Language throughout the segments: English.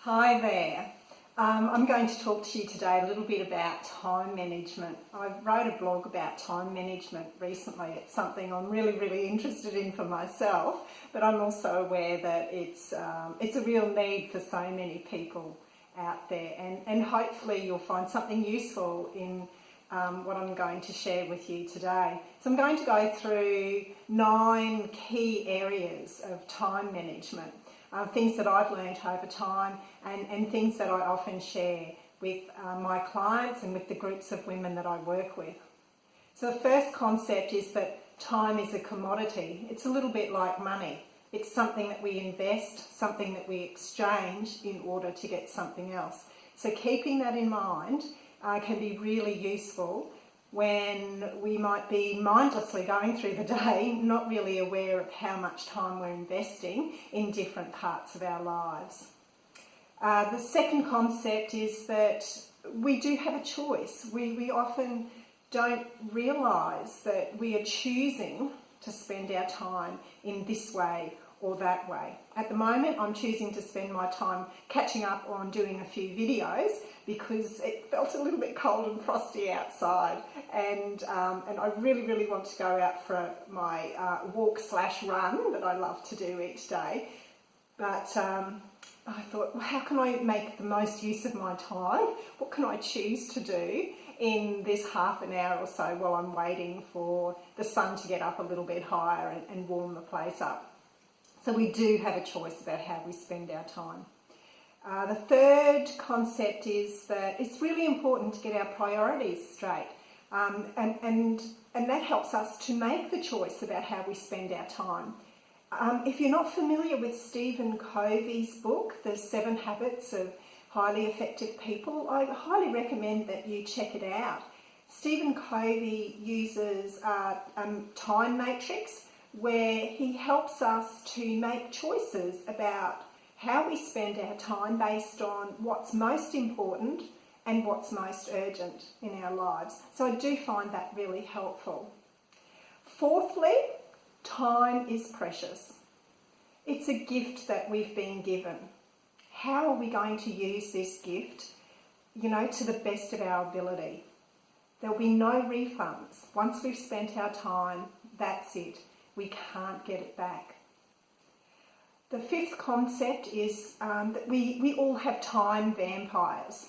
Hi there. I'm going to talk to you today a little bit about time management. I wrote a blog about time management recently. It's something I'm really interested in for myself, but I'm also aware that it's a real need for so many people out there, and hopefully you'll find something useful in what I'm going to share with you today. So I'm going to go through 9 key areas of time management. Things that I've learned over time and things that I often share with my clients and with the groups of women that I work with. So the first concept is that time is a commodity. It's a little bit like money. It's something that we invest, something that we exchange in order to get something else. So keeping that in mind can be really useful when we might be mindlessly going through the day, not really aware of how much time we're investing in different parts of our lives. The second concept is that we do have a choice. We often don't realise that we are choosing to spend our time in this way or that way. At the moment, I'm choosing to spend my time catching up on doing a few videos because it felt a little bit cold and frosty outside, and I really want to go out for my walk/run that I love to do each day. But I thought, well, how can I make the most use of my time? What can I choose to do in this half an hour or so while I'm waiting for the sun to get up a little bit higher and warm the place up? So we do have a choice about how we spend our time. The third concept is that it's really important to get our priorities straight, and that helps us to make the choice about how we spend our time. If you're not familiar with Stephen Covey's book, The 7 Habits of Highly Effective People, I highly recommend that you check it out. Stephen Covey uses a time matrix where he helps us to make choices about how we spend our time based on what's most important and what's most urgent in our lives. So I do find that really helpful. Fourthly, time is precious. It's a gift that we've been given. How are we going to use this gift, to the best of our ability? There'll be no refunds. Once we've spent our time, that's it. We can't get it back. The fifth concept is that we all have time vampires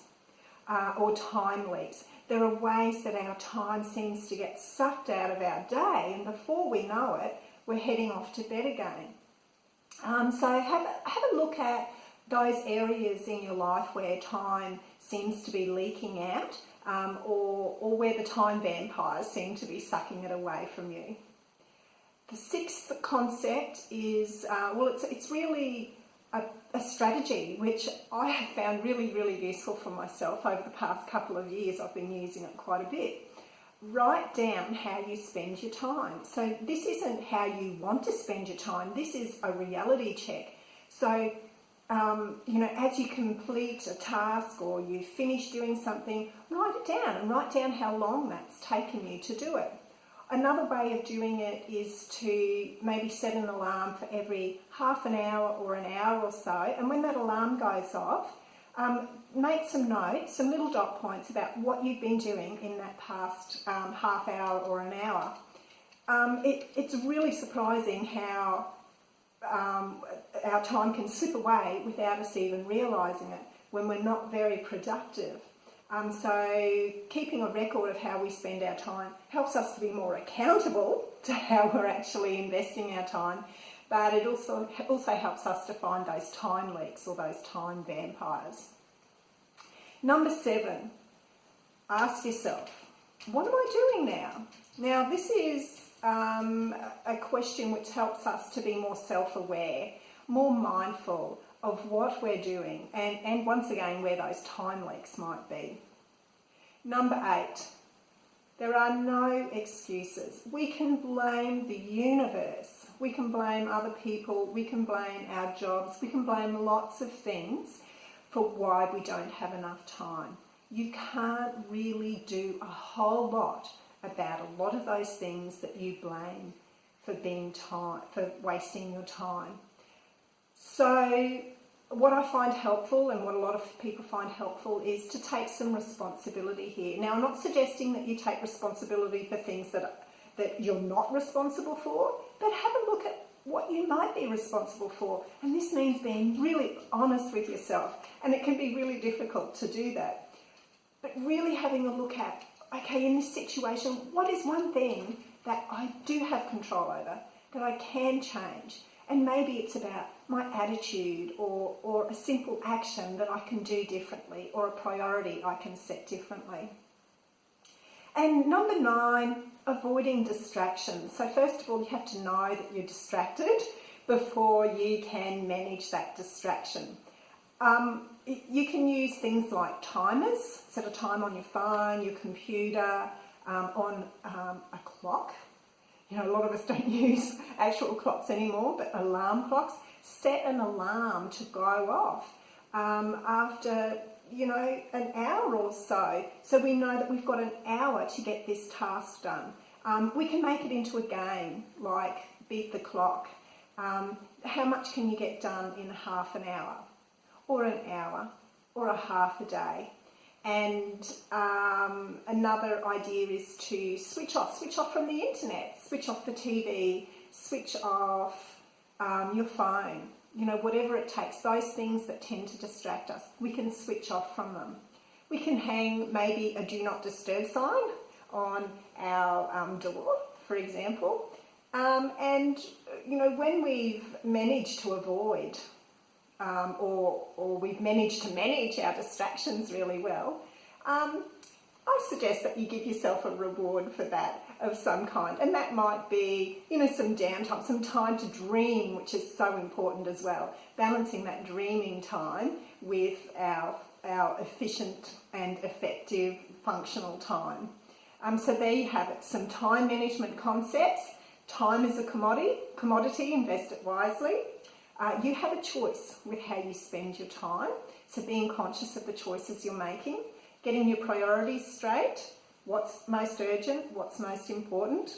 or time leaks. There are ways that our time seems to get sucked out of our day, and before we know it, we're heading off to bed again. So have a look at those areas in your life where time seems to be leaking out, or where the time vampires seem to be sucking it away from you. The sixth concept is, it's really a strategy which I have found really useful for myself over the past couple of years. I've been using it quite a bit. Write down how you spend your time. So this isn't how you want to spend your time, this is a reality check. So, as you complete a task or you finish doing something, write it down and write down how long that's taken you to do it. Another way of doing it is to maybe set an alarm for every half an hour or an hour or so, and when that alarm goes off, make some notes, some little dot points about what you've been doing in that past half hour or an hour. It's really surprising how our time can slip away without us even realising it when we're not very productive. So keeping a record of how we spend our time helps us to be more accountable to how we're actually investing our time, but it also helps us to find those time leaks or those time vampires. Number 7, ask yourself, what am I doing now? Now this is a question which helps us to be more self-aware, more mindful of what we're doing, and once again where those time leaks might be. Number 8, there are no excuses. We can blame the universe, we can blame other people, we can blame our jobs, we can blame lots of things for why we don't have enough time. You can't really do a whole lot about a lot of those things that you blame for wasting your time. So what I find helpful and what a lot of people find helpful is to take some responsibility here. Now, I'm not suggesting that you take responsibility for things that you're not responsible for, but have a look at what you might be responsible for. And this means being really honest with yourself. And it can be really difficult to do that. But really having a look at, okay, in this situation, what is one thing that I do have control over, that I can change? And maybe it's about my attitude or a simple action that I can do differently or a priority I can set differently. And number 9, avoiding distractions. So first of all, you have to know that you're distracted before you can manage that distraction. You can use things like timers, set a time on your phone, your computer, on a clock. You know, a lot of us don't use actual clocks anymore, but alarm clocks. Set an alarm to go off after, an hour or so. So we know that we've got an hour to get this task done. We can make it into a game, like beat the clock. How much can you get done in half an hour, or an hour, or a half a day? And another idea is to switch off from the internet, switch off the TV, switch off your phone, whatever it takes, those things that tend to distract us, we can switch off from them. We can hang maybe a do not disturb sign on our door, for example. When we've managed to avoid or we've managed to manage our distractions really well, I suggest that you give yourself a reward for that of some kind. And that might be, some downtime, some time to dream, which is so important as well. Balancing that dreaming time with our efficient and effective functional time. So there you have it, some time management concepts. Time is a commodity, invest it wisely. You have a choice with how you spend your time, so being conscious of the choices you're making, getting your priorities straight, what's most urgent, what's most important.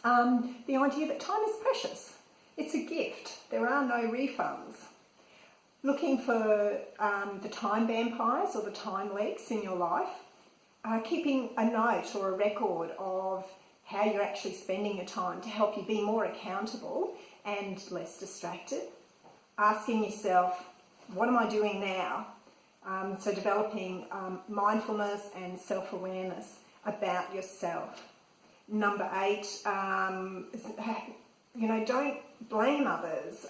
The idea that time is precious. It's a gift. There are no refunds. Looking for the time vampires or the time leaks in your life. Keeping a note or a record of how you're actually spending your time to help you be more accountable and less distracted. Asking yourself, what am I doing now? So developing mindfulness and self-awareness about yourself. Number 8, don't blame others.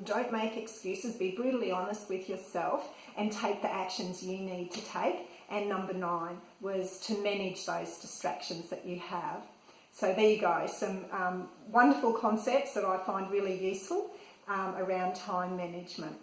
Don't make excuses. Be brutally honest with yourself and take the actions you need to take. And number 9 was to manage those distractions that you have. So there you go, some wonderful concepts that I find really useful around time management.